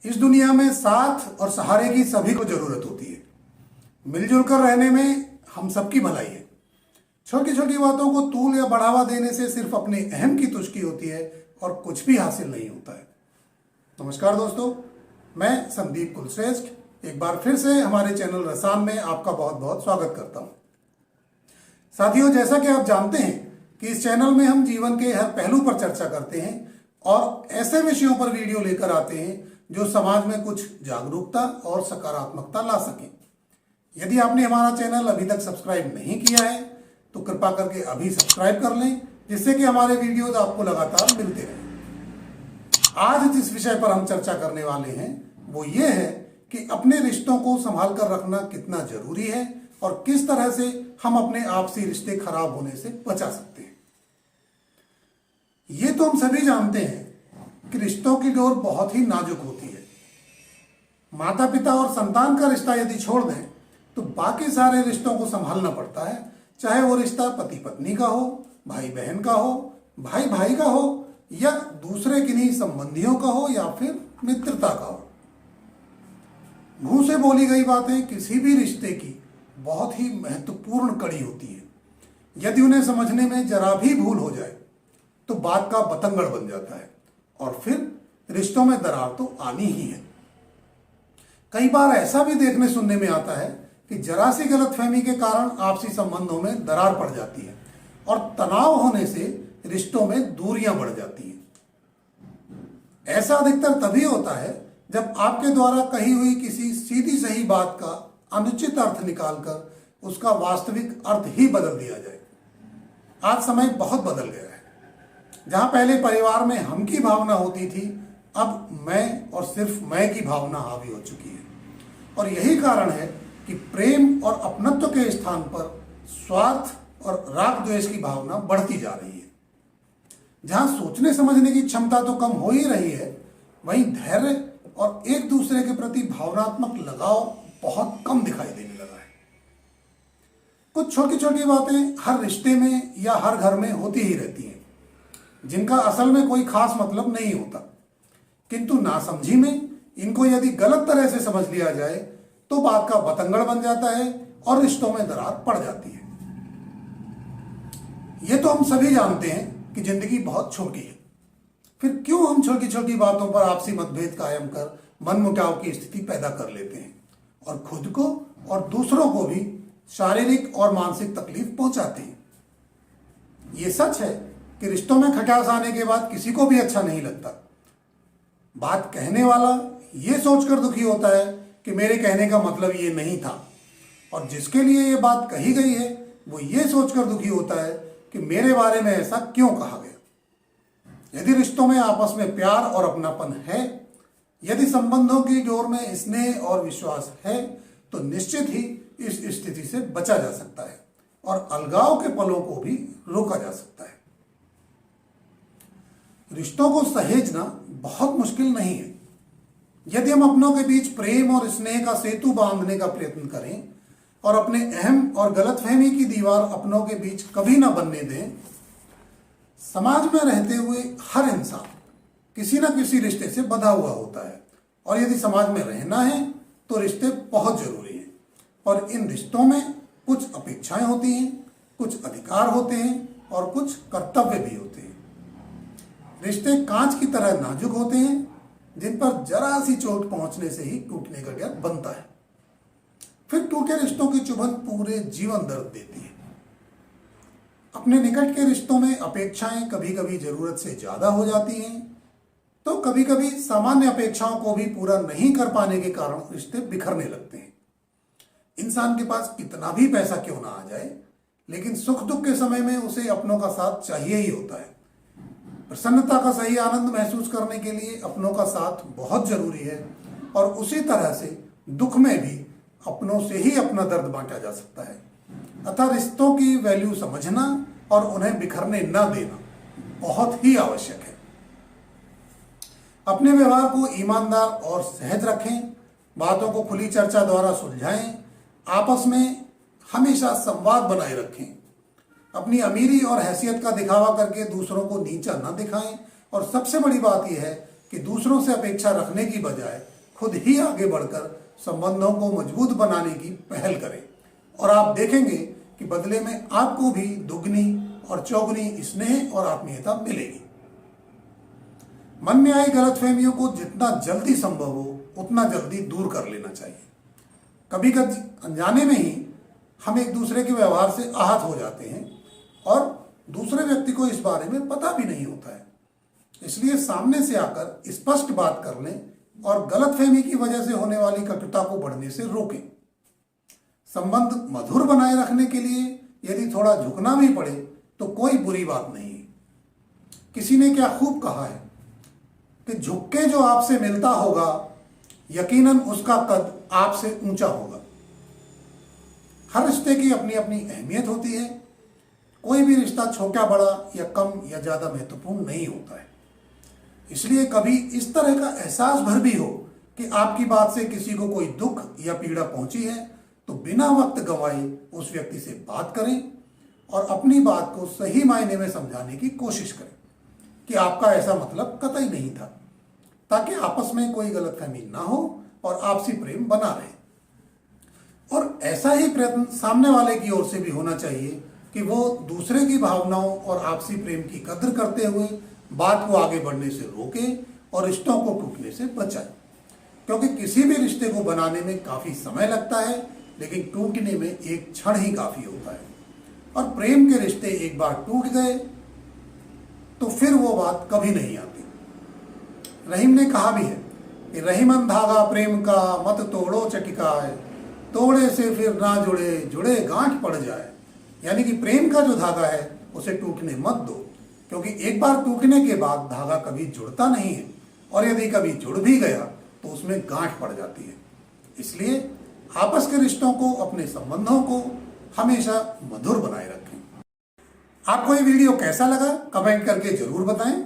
इस दुनिया में साथ और सहारे की सभी को जरूरत होती है। मिलजुल कर रहने में हम सबकी भलाई है। छोटी छोटी बातों को तूल या बढ़ावा देने से सिर्फ अपने अहम की तुष्टि होती है और कुछ भी हासिल नहीं होता है। नमस्कार दोस्तों, मैं संदीप कुलश्रेष्ठ एक बार फिर से हमारे चैनल रसान में आपका बहुत बहुत स्वागत करता हूं। साथियों, जैसा कि आप जानते हैं कि इस चैनल में हम जीवन के हर पहलू पर चर्चा करते हैं और ऐसे विषयों पर वीडियो लेकर आते हैं जो समाज में कुछ जागरूकता और सकारात्मकता ला सके। यदि आपने हमारा चैनल अभी तक सब्सक्राइब नहीं किया है तो कृपा करके अभी सब्सक्राइब कर लें, जिससे कि हमारे वीडियोज आपको लगातार मिलते रहें। आज जिस विषय पर हम चर्चा करने वाले हैं वो ये है कि अपने रिश्तों को संभाल कर रखना कितना जरूरी है और किस तरह से हम अपने आपसी रिश्ते खराब होने से बचा सकते हैं। ये तो हम सभी जानते हैं कि रिश्तों की डोर बहुत ही नाजुक होती है। माता पिता और संतान का रिश्ता यदि छोड़ दें तो बाकी सारे रिश्तों को संभालना पड़ता है, चाहे वो रिश्ता पति पत्नी का हो, भाई बहन का हो, भाई भाई का हो या दूसरे किन्हीं संबंधियों का हो या फिर मित्रता का हो। मुंह से बोली गई बातें किसी भी रिश्ते की बहुत ही महत्वपूर्ण कड़ी होती है। यदि उन्हें समझने में जरा भी भूल हो जाए तो बात का बतंगड़ बन जाता है और फिर रिश्तों में दरार तो आनी ही है। कई बार ऐसा भी देखने सुनने में आता है कि जरा सी गलतफहमी के कारण आपसी संबंधों में दरार पड़ जाती है और तनाव होने से रिश्तों में दूरियां बढ़ जाती हैं। ऐसा अधिकतर तभी होता है जब आपके द्वारा कही हुई किसी सीधी सही बात का अनुचित अर्थ निकालकर उसका वास्तविक अर्थ ही बदल दिया जाए। आज समय बहुत बदल गया है। जहां पहले परिवार में हम की भावना होती थी, अब मैं और सिर्फ मैं की भावना हावी हो चुकी है। और यही कारण है कि प्रेम और अपनत्व के स्थान पर स्वार्थ और राग द्वेष की भावना बढ़ती जा रही है। जहां सोचने समझने की क्षमता तो कम हो ही रही है, वहीं धैर्य और एक दूसरे के प्रति भावनात्मक लगाव बहुत कम दिखाई देने लगा है। कुछ छोटी छोटी बातें हर रिश्ते में या हर घर में होती ही रहती हैं, जिनका असल में कोई खास मतलब नहीं होता, किंतु नासमझी में इनको यदि गलत तरह से समझ लिया जाए तो बात का बतंगड़ बन जाता है और रिश्तों में दरार पड़ जाती है। यह तो हम सभी जानते हैं कि जिंदगी बहुत छोटी है, फिर क्यों हम छोटी छोटी बातों पर आपसी मतभेद कायम कर मनमुटाव की स्थिति पैदा कर लेते हैं और खुद को और दूसरों को भी शारीरिक और मानसिक तकलीफ पहुंचाते हैं। यह सच है कि रिश्तों में खटास आने के बाद किसी को भी अच्छा नहीं लगता। बात कहने वाला यह सोचकर दुखी होता है कि मेरे कहने का मतलब ये नहीं था, और जिसके लिए ये बात कही गई है वो ये सोचकर दुखी होता है कि मेरे बारे में ऐसा क्यों कहा गया। यदि रिश्तों में आपस में प्यार और अपनापन है, यदि संबंधों की डोर में स्नेह और विश्वास है, तो निश्चित ही इस स्थिति से बचा जा सकता है और अलगाव के पलों को भी रोका जा सकता है। रिश्तों को सहेजना बहुत मुश्किल नहीं है। यदि हम अपनों के बीच प्रेम और स्नेह का सेतु बांधने का प्रयत्न करें और अपने अहम और गलतफहमी की दीवार अपनों के बीच कभी ना बनने दें। समाज में रहते हुए हर इंसान किसी न किसी रिश्ते से बंधा हुआ होता है और यदि समाज में रहना है तो रिश्ते बहुत जरूरी हैं और इन रिश्तों में कुछ अपेक्षाएं होती हैं, कुछ अधिकार होते हैं और कुछ कर्तव्य भी होते हैं। रिश्ते कांच की तरह नाजुक होते हैं, जिन पर जरा सी चोट पहुंचने से ही टूटने का डर बनता है। फिर टूटे रिश्तों की चुभन पूरे जीवन दर्द देती है। अपने निकट के रिश्तों में अपेक्षाएं कभी कभी जरूरत से ज्यादा हो जाती हैं, तो कभी कभी सामान्य अपेक्षाओं को भी पूरा नहीं कर पाने के कारण रिश्ते बिखरने लगते हैं। इंसान के पास कितना भी पैसा क्यों ना आ जाए, लेकिन सुख दुख के समय में उसे अपनों का साथ चाहिए ही होता है। प्रसन्नता का सही आनंद महसूस करने के लिए अपनों का साथ बहुत जरूरी है और उसी तरह से दुख में भी अपनों से ही अपना दर्द बांटा जा सकता है। अतः रिश्तों की वैल्यू समझना और उन्हें बिखरने न देना बहुत ही आवश्यक है। अपने व्यवहार को ईमानदार और सहज रखें, बातों को खुली चर्चा द्वारा सुलझाएं, आपस में हमेशा संवाद बनाए रखें। अपनी अमीरी और हैसियत का दिखावा करके दूसरों को नीचा न दिखाएं और सबसे बड़ी बात यह है कि दूसरों से अपेक्षा रखने की बजाय खुद ही आगे बढ़कर संबंधों को मजबूत बनाने की पहल करें और आप देखेंगे कि बदले में आपको भी दुगनी और चौगुनी स्नेह और आत्मीयता मिलेगी। मन में आई गलतफहमियों को जितना जल्दी संभव हो उतना जल्दी दूर कर लेना चाहिए। कभी कभी अनजाने में ही हम एक दूसरे के व्यवहार से आहत हो जाते हैं और दूसरे व्यक्ति को इस बारे में पता भी नहीं होता है। इसलिए सामने से आकर स्पष्ट बात कर लें और गलतफहमी की वजह से होने वाली कटुता को बढ़ने से रोकें। संबंध मधुर बनाए रखने के लिए यदि थोड़ा झुकना भी पड़े तो कोई बुरी बात नहीं है। किसी ने क्या खूब कहा है कि झुक के जो आपसे मिलता होगा यकीनन उसका कद आपसे ऊंचा होगा। हर रिश्ते की अपनी अपनी अहमियत होती है। कोई भी रिश्ता छोटा बड़ा या कम या ज्यादा महत्वपूर्ण नहीं होता है। इसलिए कभी इस तरह का एहसास भर भी हो कि आपकी बात से किसी को कोई दुख या पीड़ा पहुंची है तो बिना वक्त गंवाए उस व्यक्ति से बात करें और अपनी बात को सही मायने में समझाने की कोशिश करें कि आपका ऐसा मतलब कतई नहीं था, ताकि आपस में कोई गलतफहमी ना हो और आपसी प्रेम बना रहे। और ऐसा ही प्रयत्न सामने वाले की ओर से भी होना चाहिए कि वो दूसरे की भावनाओं और आपसी प्रेम की कद्र करते हुए बात को आगे बढ़ने से रोके और रिश्तों को टूटने से बचाए। क्योंकि किसी भी रिश्ते को बनाने में काफी समय लगता है, लेकिन टूटने में एक क्षण ही काफी होता है। और प्रेम के रिश्ते एक बार टूट गए तो फिर वो बात कभी नहीं आती। रहीम ने कहा भी है कि रहीमन धागा प्रेम का मत तोड़ो चटिकाए, तोड़े से फिर ना जुड़े जुड़े गांठ पड़ जाए। यानी कि प्रेम का जो धागा है उसे टूटने मत दो, क्योंकि एक बार टूटने के बाद धागा कभी जुड़ता नहीं है और यदि कभी जुड़ भी गया तो उसमें गांठ पड़ जाती है। इसलिए आपस के रिश्तों को, अपने संबंधों को हमेशा मधुर बनाए रखें। आपको ये वीडियो कैसा लगा कमेंट करके जरूर बताएं।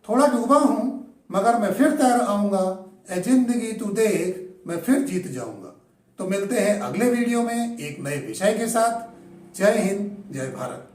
थोड़ा डूबा हूं मगर मैं फिर तैर आऊंगा, ए जिंदगी तू देख मैं फिर जीत जाऊंगा। तो मिलते हैं अगले वीडियो में एक नए विषय के साथ। जय हिंद, जय भारत।